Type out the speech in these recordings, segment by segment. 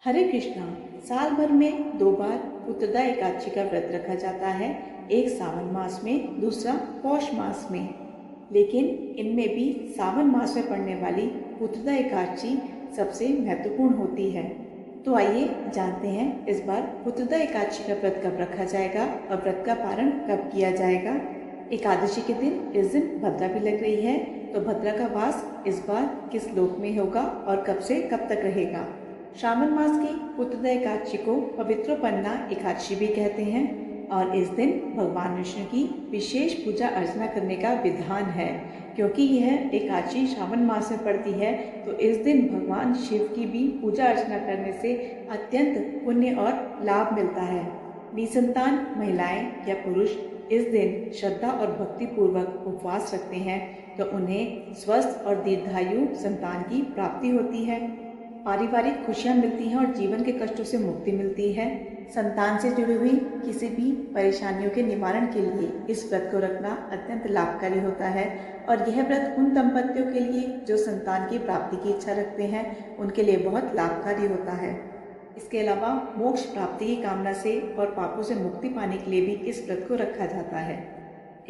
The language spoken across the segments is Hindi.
हरे कृष्णा। साल भर में 2 बार पुत्रदा एकादशी का व्रत रखा जाता है, एक सावन मास में, दूसरा पौष मास में। लेकिन इनमें भी सावन मास में पड़ने वाली पुत्रदा एकादशी सबसे महत्वपूर्ण होती है। तो आइए जानते हैं इस बार पुत्रदा एकादशी का व्रत कब रखा जाएगा और व्रत का पारण कब किया जाएगा। एकादशी के दिन इस दिन भद्रा भी लग रही है, तो भद्रा का वास इस बार किस लोक में होगा और कब से कब तक रहेगा। श्रावण मास की पुत्रदा एकादशी को पवित्रोपन्ना एकादशी भी कहते हैं और इस दिन भगवान विष्णु की विशेष पूजा अर्चना करने का विधान है। क्योंकि यह एकादशी श्रावण मास में पड़ती है, तो इस दिन भगवान शिव की भी पूजा अर्चना करने से अत्यंत पुण्य और लाभ मिलता है। निसंतान महिलाएं या पुरुष इस दिन श्रद्धा और भक्ति पूर्वक उपवास रखते हैं, तो उन्हें स्वस्थ और दीर्घायु संतान की प्राप्ति होती है, पारिवारिक खुशियां मिलती हैं और जीवन के कष्टों से मुक्ति मिलती है। संतान से जुड़ी हुई किसी भी परेशानियों के निवारण के लिए इस व्रत को रखना अत्यंत लाभकारी होता है और यह व्रत उन दंपतियों के लिए जो संतान की प्राप्ति की इच्छा रखते हैं, उनके लिए बहुत लाभकारी होता है। इसके अलावा मोक्ष प्राप्ति की कामना से और पापों से मुक्ति पाने के लिए भी इस व्रत को रखा जाता है।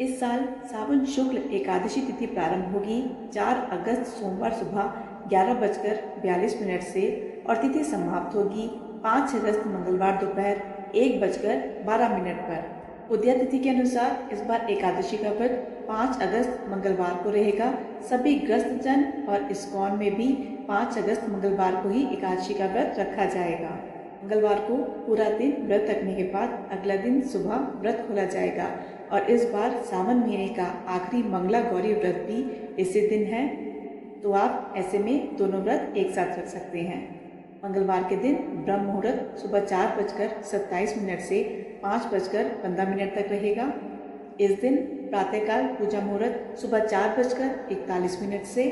इस साल सावन शुक्ल एकादशी तिथि प्रारंभ होगी 4 अगस्त सोमवार सुबह 11:42 से और तिथि समाप्त होगी 5 अगस्त मंगलवार दोपहर 1:12 पर। उदया तिथि के अनुसार इस बार एकादशी का व्रत 5 अगस्त मंगलवार को रहेगा। सभी ग्रस्त जन और इस्कॉन में भी 5 अगस्त मंगलवार को ही एकादशी का व्रत रखा जाएगा। मंगलवार को पूरा दिन व्रत रखने के बाद अगला दिन सुबह व्रत खोला जाएगा और इस बार सावन महीने का आखिरी मंगला गौरी व्रत भी इसी दिन है, तो आप ऐसे में दोनों व्रत एक साथ रख सकते हैं। मंगलवार के दिन ब्रह्म मुहूर्त सुबह 4:27 से 5:15 तक रहेगा। इस दिन प्रातःकाल पूजा मुहूर्त सुबह 4:41 से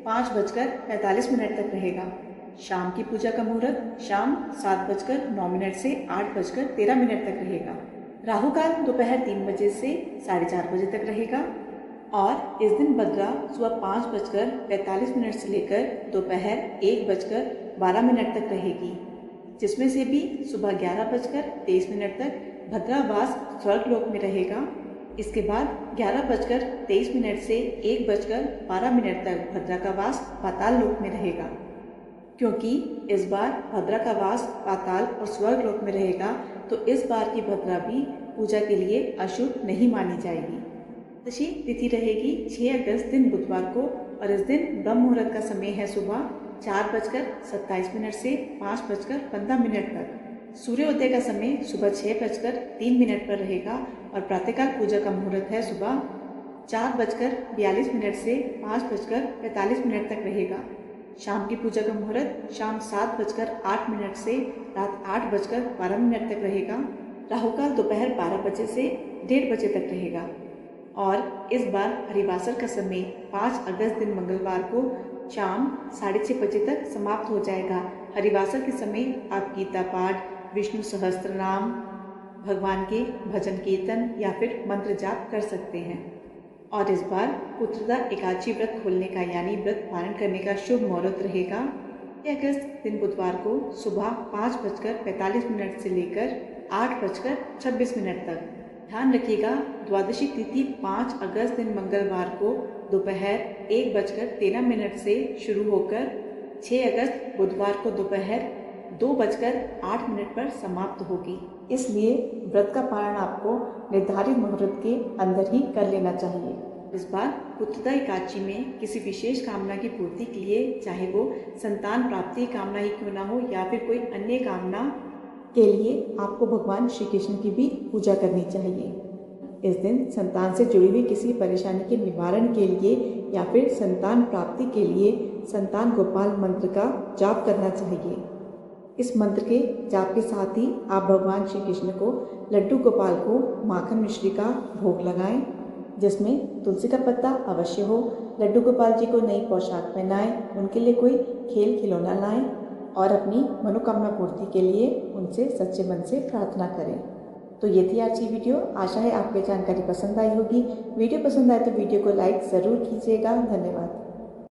5:45 तक रहेगा। शाम की पूजा का मुहूर्त शाम 7:09 से 8:13 तक रहेगा। राहु काल दोपहर 3 बजे से 4:30 बजे तक रहेगा और इस दिन भद्रा सुबह 5:45 से लेकर दोपहर 1:12 तक रहेगी, जिसमें से भी सुबह 11:23 तक भद्रा वास स्वर्गलोक में रहेगा। इसके बाद 11:23 से 1:12 तक भद्रा का वास पाताल लोक में रहेगा। क्योंकि इस बार भद्रा का वास पाताल और स्वर्गलोक में रहेगा, तो इस बार की भद्रा भी पूजा के लिए अशुभ नहीं मानी जाएगी। एकादशी तिथि रहेगी 6 अगस्त दिन बुधवार को और इस दिन ब्रह्म मुहूर्त का समय है सुबह 4:27 से 5:15 तक। सूर्योदय का समय सुबह 6:03 पर रहेगा और प्रातःकाल पूजा का मुहूर्त है सुबह 4:42 से 5:45 तक रहेगा। शाम की पूजा का मुहूर्त शाम 7:08 से रात 8:12 तक रहेगा। राहुकाल दोपहर 12 बजे से 1:30 बजे तक रहेगा और इस बार हरिवासर का समय 5 अगस्त दिन मंगलवार को शाम 6:30 बजे तक समाप्त हो जाएगा। हरिवासर के समय आप गीता पाठ, विष्णु सहस्त्र नाम, भगवान के भजन कीर्तन या फिर मंत्र जाप कर सकते हैं। और इस बार पुत्रदा एकादशी व्रत खोलने का यानी व्रत पारण करने का शुभ मुहूर्त रहेगा 6 अगस्त दिन बुधवार को सुबह 5:45 से लेकर 8:26 तक। ध्यान रखिएगा, द्वादशी तिथि 5 अगस्त दिन मंगलवार को दोपहर 1:13 से शुरू होकर 6 अगस्त बुधवार को दोपहर 2:08 पर समाप्त होगी। इसलिए व्रत का पारण आपको निर्धारित मुहूर्त के अंदर ही कर लेना चाहिए। इस बार पुत्रदा एकादशी में किसी विशेष कामना की पूर्ति के लिए, चाहे वो संतान प्राप्ति कामना ही क्यों ना हो या फिर कोई अन्य कामना के लिए, आपको भगवान श्री कृष्ण की भी पूजा करनी चाहिए। इस दिन संतान से जुड़ी हुई किसी परेशानी के निवारण के लिए या फिर संतान प्राप्ति के लिए संतान गोपाल मंत्र का जाप करना चाहिए। इस मंत्र के जाप के साथ ही आप भगवान श्री कृष्ण को लड्डू गोपाल को माखन मिश्री का भोग लगाएं, जिसमें तुलसी का पत्ता अवश्य हो। लड्डू गोपाल जी को नई पोशाक पहनाएं, उनके लिए कोई खेल खिलौना लाएं और अपनी मनोकामना पूर्ति के लिए उनसे सच्चे मन से प्रार्थना करें। तो ये थी आज की वीडियो। आशा है आपको जानकारी पसंद आई होगी। वीडियो पसंद आए तो वीडियो को लाइक ज़रूर कीजिएगा। धन्यवाद।